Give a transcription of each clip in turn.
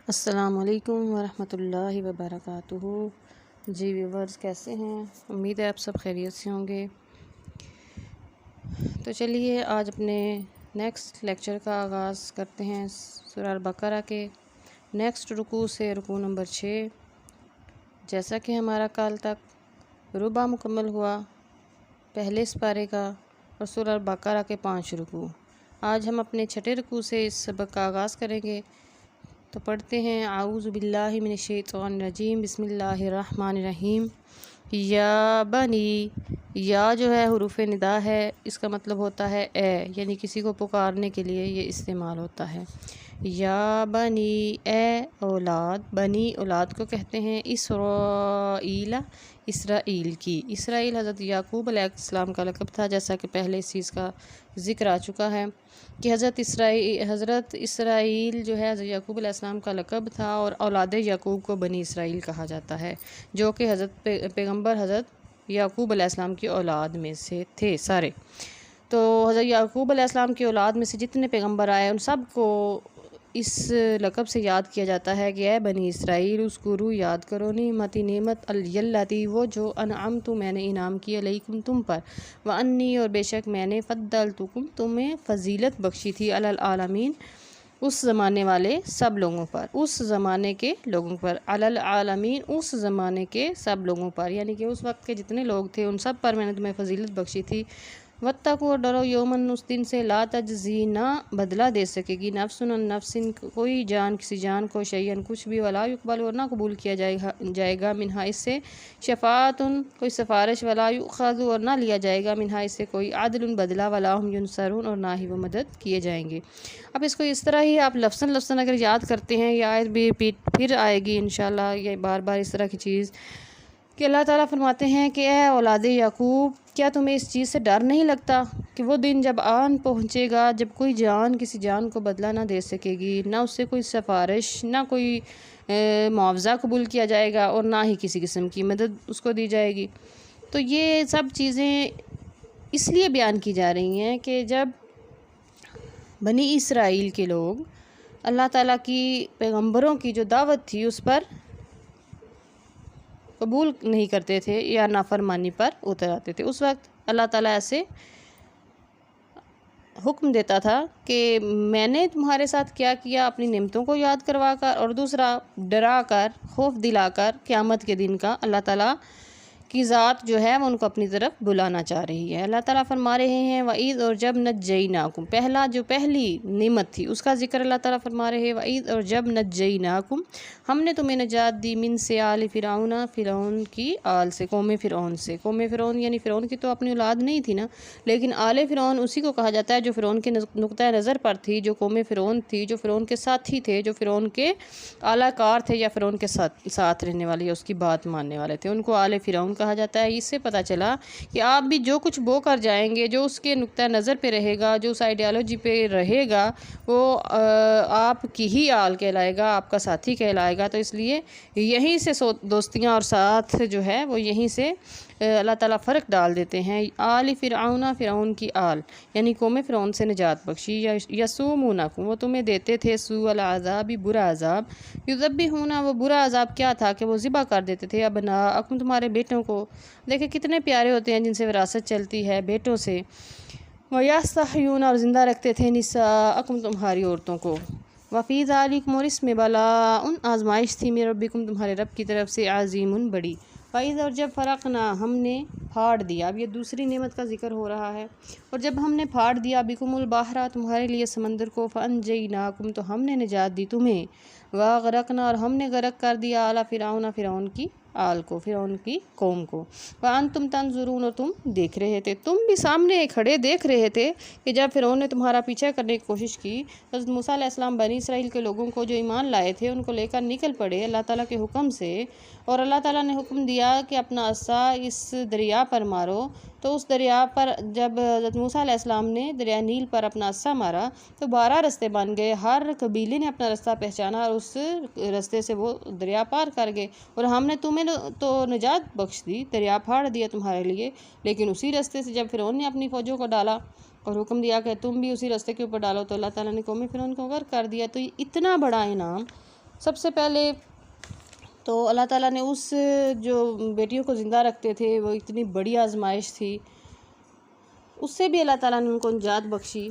السلام علیکم ورحمۃ اللہ وبرکاتہ۔ جی ویورز کیسے ہیں؟ امید ہے آپ سب خیریت سے ہوں گے۔ تو چلیے آج اپنے نیکسٹ لیکچر کا آغاز کرتے ہیں سورہ البقرہ کے نیکسٹ رکوع سے، رکوع نمبر 6۔ جیسا کہ ہمارا کل تک ربع مکمل ہوا پہلے سپارے کا اور سورہ البقرہ کے 5 رکوع، آج ہم اپنے چھٹے رکوع سے اس سبق کا آغاز کریں گے۔ تو پڑھتے ہیں اعوذ باللہ من الشیطان الرجیم، بسم اللہ الرحمن الرحیم۔ یا بنی، یا جو ہے حروف ندا ہے، اس کا مطلب ہوتا ہے اے، یعنی کسی کو پکارنے کے لیے یہ استعمال ہوتا ہے۔ یا بنی، اے اولاد، بنی اولاد کو کہتے ہیں اسرائیل، اسرائیل کی۔ اسرائیل حضرت یعقوب علیہ السلام کا لقب تھا، جیسا کہ پہلے اس چیز کا ذکر آ چکا ہے کہ حضرت اسرائیل جو ہے حضرت یعقوب علیہ السلام کا لقب تھا، اور اولاد یعقوب کو بنی اسرائیل کہا جاتا ہے، جو کہ حضرت پیغمبر حضرت یعقوب علیہ السلام کی اولاد میں سے تھے سارے۔ تو حضرت یعقوب علیہ السلام کی اولاد میں سے جتنے پیغمبر آئے ان سب کو اس لقب سے یاد کیا جاتا ہے کہ اے بنی اسرائیل اذکروا، یاد کرو نعمت التی، وہ جو انعمت میں نے انعام کی علیکم تم پر، وانی اور بے شک میں نے فضلتکم تمہیں فضیلت بخشی تھی، علی العالمین اس زمانے والے سب لوگوں پر، اس زمانے کے لوگوں پر، علی العالمین اس زمانے کے سب لوگوں پر، یعنی کہ اس وقت کے جتنے لوگ تھے ان سب پر میں نے تمہیں فضیلت بخشی تھی۔ واتقوا، اور ڈرو یومن اس دن سے، لا تجزی نہ بدلہ دے سکے گی، نفس عن نفس کوئی جان کسی جان کو، شیئن کچھ بھی، ولا یقبل اور نہ قبول کیا جائے گا، منہا اس سے، شفاعت کوئی سفارش، ولا یؤخذ اور نہ لیا جائے گا، منہا اس سے کوئی عدل بدلہ، ولا ہم ینصرون اور نہ ہی وہ مدد کیے جائیں گے۔ اب اس کو اس طرح ہی آپ لفظاً اگر یاد کرتے ہیں، یہ آیت بھی پھر آئے گی انشاءاللہ، یہ بار بار اس طرح کی چیز کہ اللہ تعالیٰ فرماتے ہیں کہ اے اولاد یعقوب، کیا تمہیں اس چیز سے ڈر نہیں لگتا کہ وہ دن جب آن پہنچے گا جب کوئی جان کسی جان کو بدلہ نہ دے سکے گی، نہ اس سے کوئی سفارش، نہ کوئی معاوضہ قبول کیا جائے گا، اور نہ ہی کسی قسم کی مدد اس کو دی جائے گی۔ تو یہ سب چیزیں اس لیے بیان کی جا رہی ہیں کہ جب بنی اسرائیل کے لوگ اللہ تعالیٰ کی پیغمبروں کی جو دعوت تھی اس پر قبول نہیں کرتے تھے یا نافرمانی پر اتر آتے تھے، اس وقت اللہ تعالیٰ ایسے حکم دیتا تھا کہ میں نے تمہارے ساتھ کیا کیا، اپنی نعمتوں کو یاد کروا کر، اور دوسرا ڈرا کر، خوف دلا کر قیامت کے دن کا اللہ تعالیٰ کی ذات جو ہے وہ ان کو اپنی طرف بلانا چاہ رہی ہے۔ اللہ تعالیٰ فرما رہے ہیں وَإِذْ، اور جب نجیناکم، پہلی نعمت تھی اس کا ذکر اللہ تعالیٰ فرما رہے ہیں، وَإِذْ، اور جب نجیناکم، ہم نے تمہیں نجات دی، من سے آل فرعون، فرعون کی آل سے، قوم فرعون سے۔ قوم فرعون یعنی فرعون کی تو اپنی اولاد نہیں تھی نا، لیکن آل فرعون اسی کو کہا جاتا ہے جو فرعون کے نقطۂ نظر پر تھی، جو قوم فرعون تھی، جو فرعون کے ساتھی تھے، جو فرعون کے اعلیٰ کار تھے، یا فرعون کے ساتھ رہنے والے یا اس کی بات ماننے والے تھے، ان کو آل فرعون کہا جاتا ہے۔ اس سے پتہ چلا کہ آپ بھی جو کچھ بو کر جائیں گے، جو اس کے نقطۂ نظر پہ رہے گا، جو اس آئیڈیالوجی پہ رہے گا، وہ آپ کی ہی آل کہلائے گا، آپ کا ساتھی کہلائے گا۔ تو اس لیے یہیں سے دوستیاں اور ساتھ جو ہے وہ یہیں سے اللہ تعالیٰ فرق ڈال دیتے ہیں۔ آل فرعون، فرعون کی آل یعنی قوم فرعون سے نجات بخشی۔ یسومونکم، وہ تمہیں دیتے تھے سوء العذاب، برا عذاب، یذبحون، وہ برا عذاب کیا تھا کہ وہ ذبح کر دیتے تھے ابناءکم، تمہارے بیٹوں کو۔ دیکھیں کتنے پیارے ہوتے ہیں جن سے وراثت چلتی ہے، بیٹوں سے۔ وَیَسْتَحْیُونَ، اور زندہ رکھتے تھے نساءکم، تمہاری عورتوں کو۔ وَفِی ذَلِکَ، اور اس میں بلاء، آزمائش تھی، من ربکم، تمہارے رب کی طرف سے، عظیم، بڑی۔ وَإِذْ، اور جب فرقنا، ہم نے پھاڑ دیا، اب یہ دوسری نعمت کا ذکر ہو رہا ہے، اور جب ہم نے پھاڑ دیا بکم البحر، تمہارے لیے سمندر کو، فَأَنْجَیْنَاکُمْ، تو ہم نے نجات دی تمہیں، وَأَغْرَقْنَا، اور ہم نے غرق کر دیا، آلَ فرعون، فرعون کی آل کو، فرعون کی قوم کو، وَأَنْتُمْ تَنْظُرُونَ، اور تم دیکھ رہے تھے، تم بھی سامنے کھڑے دیکھ رہے تھے کہ جب فرعون نے تمہارا پیچھا کرنے کی کوشش کی، حضرت موسیٰ علیہ السلام بنی اسرائیل کے لوگوں کو جو ایمان لائے تھے ان کو لے کر نکل پڑے اللہ تعالیٰ کے حکم سے، اور اللہ تعالیٰ نے حکم دیا کہ اپنا عصا اس دریا پر مارو، تو اس دریا پر جب حضرت موسیٰ علیہ السلام نے دریائے نیل پر اپنا عصا مارا تو 12 رستے بن گئے، ہر قبیلے نے اپنا رستہ پہچانا اور اس رستے سے وہ دریا پار کر گئے، اور ہم نے تمہیں تو نجات بخش دی، دریا پھاڑ دیا تمہارے لیے، لیکن اسی رستے سے جب فرعون نے اپنی فوجوں کو ڈالا اور حکم دیا کہ تم بھی اسی رستے کے اوپر ڈالو، تو اللہ تعالیٰ نے قوم فرعون کو غرق کر دیا۔ تو یہ اتنا بڑا انعام سب سے پہلے تو اللہ تعالیٰ نے اس جو بیٹیوں کو زندہ رکھتے تھے، وہ اتنی بڑی آزمائش تھی، اس سے بھی اللہ تعالیٰ نے ان کو نجات بخشی۔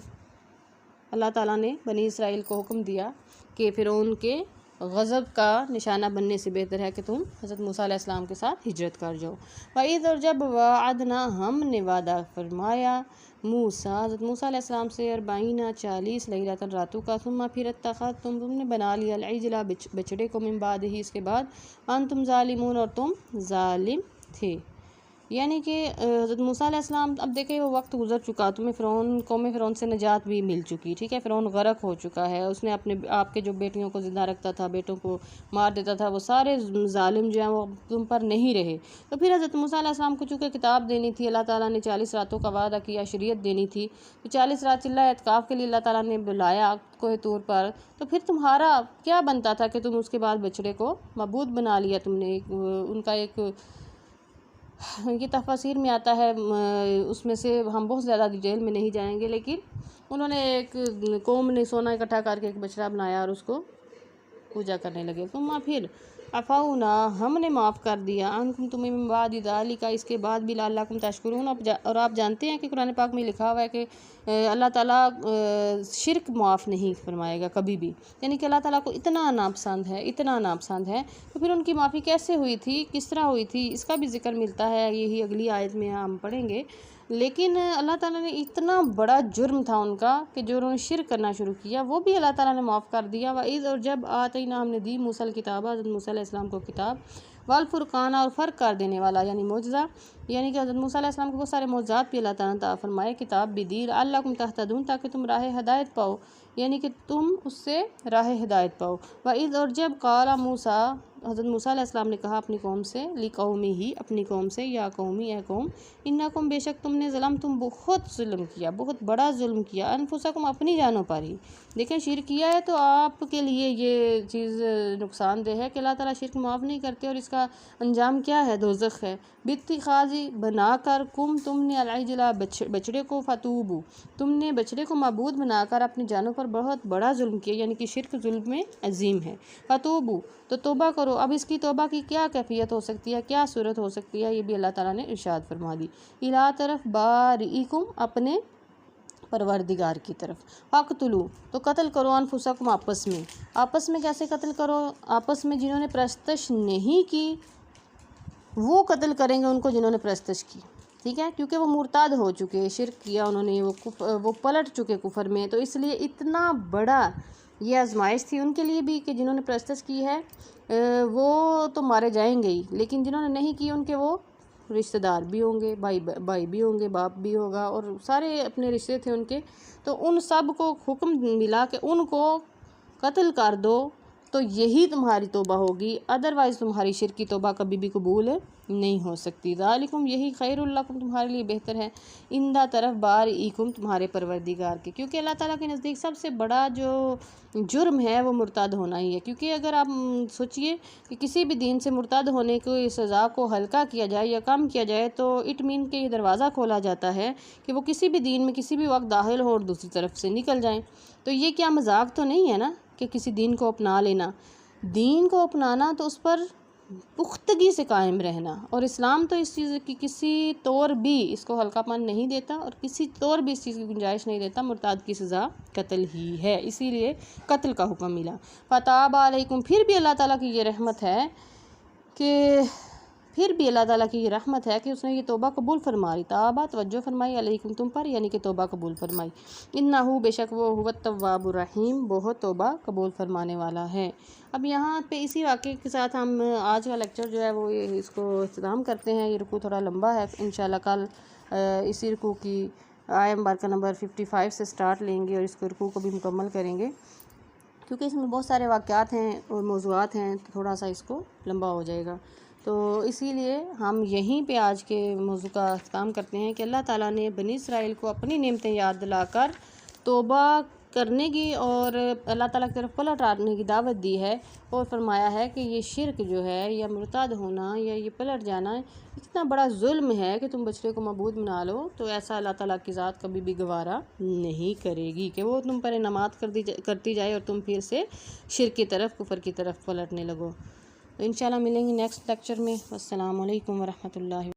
اللہ تعالیٰ نے بنی اسرائیل کو حکم دیا کہ فرعون کے غضب کا نشانہ بننے سے بہتر ہے کہ تم حضرت موسیٰ علیہ السلام کے ساتھ ہجرت کر جاؤ۔ وَإِذْ اور جب وعدنا ہم نے وعدہ فرمایا موسیٰ حضرت موسیٰ علیہ السلام سے 40 لیلۃ راتوں کا، ثم پھر اتخذتم تم نے بنا لیا العجل بچڑے کو من بعد ہی اس کے بعد، انتم ظالمون اور تم ظالم تھے۔ یعنی کہ حضرت موسیٰ علیہ السلام، اب دیکھیں وہ وقت گزر چکا، تمہیں قوم فرعون سے نجات بھی مل چکی، ٹھیک ہے، فرعون غرق ہو چکا ہے، اس نے آپ کے جو بیٹیوں کو زندہ رکھتا تھا، بیٹوں کو مار دیتا تھا، وہ سارے ظالم جو ہیں وہ تم پر نہیں رہے۔ تو پھر حضرت موسیٰ علیہ السلام کو چونکہ کتاب دینی تھی، اللہ تعالیٰ نے 40 راتوں کا وعدہ کیا، شریعت دینی تھی، تو 40 رات چلہ اعتکاف کے لیے اللہ تعالیٰ نے بلایا کوہ طور پر، تو پھر تمہارا کیا بنتا تھا کہ تم اس کے بعد بچڑے کو معبود بنا لیا تم نے۔ ان کا ایک یہ تفاسیر میں آتا ہے، اس میں سے ہم بہت زیادہ ڈیٹیل میں نہیں جائیں گے، لیکن انہوں نے ایک قوم نے سونا اکٹھا کر کے ایک بچڑا بنایا اور اس کو پوجا کرنے لگے۔ ثم پھر عفونا ہم نے معاف کر دیا، عنکم تمہیں من بعد ذالک اس کے بعد بھی لعلکم تشکرون، اور آپ جانتے ہیں کہ قرآن پاک میں لکھا ہوا ہے کہ اللہ تعالیٰ شرک معاف نہیں فرمائے گا کبھی بھی، یعنی کہ اللہ تعالیٰ کو اتنا ناپسند ہے، اتنا ناپسند ہے۔ تو پھر ان کی معافی کیسے ہوئی تھی، کس طرح ہوئی تھی، اس کا بھی ذکر ملتا ہے، یہی اگلی آیت میں ہم پڑھیں گے۔ لیکن اللہ تعالیٰ نے اتنا بڑا جرم تھا ان کا کہ جو انہوں نے شرک کرنا شروع کیا، وہ بھی اللہ تعالیٰ نے معاف کر دیا۔ وَإِذْ اور جب آتینا ہم نے دی موسیٰ الکتاب حضرت موسیٰ علیہ السلام کو کتاب، والفرقان اور فرق کر دینے والا یعنی معجزہ، یعنی کہ حضرت موسیٰ علیہ السلام کو بہت سارے معجزات بھی اللہ تعالیٰ نے عطا فرمائے، کتاب بھی دی، لعلکم تہتدون تاکہ تم راہ ہدایت پاؤ، یعنی کہ تم اس سے راہ ہدایت پاؤ۔ وَإِذْ اور جب قال موسیٰ حضرت موسیٰ علیہ السلام نے کہا اپنی قوم سے، لقومہ اپنی قوم سے، یا قومی اے قوم، انکم بے شک تم نے ظلمتم بہت ظلم کیا، بہت بڑا ظلم کیا، انفسکم اپنی جانوں پر ہی۔ دیکھیں شرک کیا ہے تو آپ کے لیے یہ چیز نقصان دہ ہے کہ اللہ تعالیٰ شرک معاف نہیں کرتے، اور اس کا انجام کیا ہے، دوزخ ہے۔ باتخاذی بنا کر کم تم نے العجل بچڑے کو، فتوبو تم نے بچڑے کو معبود بنا کر اپنی جانوں پر بہت بڑا ظلم کیا، یعنی کہ شرک ظلم میں عظیم ہے۔ فتوبو تو توبہ کرو۔ اب اس کی توبہ کی کیا کیفیت ہو سکتی ہے، کیا صورت ہو سکتی ہے، یہ بھی اللہ تعالیٰ نے ارشاد فرما دی۔ الی طرف بارئکم اپنے پروردگار کی طرف، فقتلوا تو قتل کرو، انفسکم آپس میں کیسے قتل کرو، آپس میں جنہوں نے پرستش نہیں کی وہ قتل کریں گے ان کو جنہوں نے پرستش کی، ٹھیک ہے، کیونکہ وہ مرتد ہو چکے، شرک کیا انہوں نے، وہ پلٹ چکے کفر میں، تو اس لیے اتنا بڑا یہ آزمائش تھی ان کے لیے بھی کہ جنہوں نے پرستش کی ہے وہ تو مارے جائیں گے ہی، لیکن جنہوں نے نہیں کی ان کے وہ رشتہ دار بھی ہوں گے، بھائی بھی ہوں گے، باپ بھی ہوگا، اور سارے اپنے رشتے تھے ان کے، تو ان سب کو حکم ملا کہ ان کو قتل کر دو، تو یہی تمہاری توبہ ہوگی، ادروائز تمہاری شرک کی توبہ کبھی بھی قبول نہیں ہو سکتی۔ ذالکم یہی خیر لکم تمہارے لیے بہتر ہے، اندہ طرف بارئکم تمہارے پروردگار کے، کیونکہ اللہ تعالیٰ کے نزدیک سب سے بڑا جو جرم ہے وہ مرتد ہونا ہی ہے۔ کیونکہ اگر آپ سوچئے کہ کسی بھی دین سے مرتد ہونے کی سزا کو ہلکا کیا جائے یا کم کیا جائے تو اٹ مین کہ یہ دروازہ کھولا جاتا ہے کہ وہ کسی بھی دین میں کسی بھی وقت داخل ہو اور دوسری طرف سے نکل جائیں، تو یہ کیا مذاق تو نہیں ہے نا کہ کسی دین کو اپنا لینا، دین کو اپنانا تو اس پر پختگی سے قائم رہنا، اور اسلام تو اس چیز کی کسی طور بھی اس کو ہلکا پن نہیں دیتا اور کسی طور بھی اس چیز کی گنجائش نہیں دیتا، مرتد کی سزا قتل ہی ہے، اسی لیے قتل کا حکم ملا۔ فتاب علیکم پھر بھی اللہ تعالیٰ کی یہ رحمت ہے کہ اس نے یہ توبہ قبول فرمائی، تابہ توجہ فرمائی علیکم تم پر، یعنی کہ توبہ قبول فرمائی، انہو بے شک وہ هو التواب الرحیم بہت توبہ قبول فرمانے والا ہے۔ اب یہاں پہ اسی واقعے کے ساتھ ہم آج کا لیکچر جو ہے وہ اس کو اختتام کرتے ہیں۔ یہ رکوع تھوڑا لمبا ہے، انشاءاللہ کل اسی رکوع کی آیت مبارکہ نمبر 55 سے سٹارٹ لیں گے اور اس کو رکوع کو بھی مکمل کریں گے، کیونکہ اس میں بہت سارے واقعات ہیں اور موضوعات ہیں، تو تھوڑا سا اس کو لمبا ہو جائے گا، تو اسی لیے ہم یہیں پہ آج کے موضوع کا اختتام کرتے ہیں کہ اللہ تعالیٰ نے بنی اسرائیل کو اپنی نعمتیں یاد دلا کر توبہ کرنے کی اور اللہ تعالیٰ کی طرف پلٹ آنے کی دعوت دی ہے، اور فرمایا ہے کہ یہ شرک جو ہے یا مرتد ہونا یا یہ پلٹ جانا اتنا بڑا ظلم ہے کہ تم بچڑے کو معبود بنا لو، تو ایسا اللہ تعالیٰ کی ذات کبھی بھی گوارا نہیں کرے گی کہ وہ تم پر انعامات کرتی جائے اور تم پھر سے شرک کی طرف، کفر کی طرف پلٹنے لگو۔ تو انشاءاللہ ملیں گے نیکسٹ لیکچر میں۔ السلام علیکم ورحمۃ اللہ۔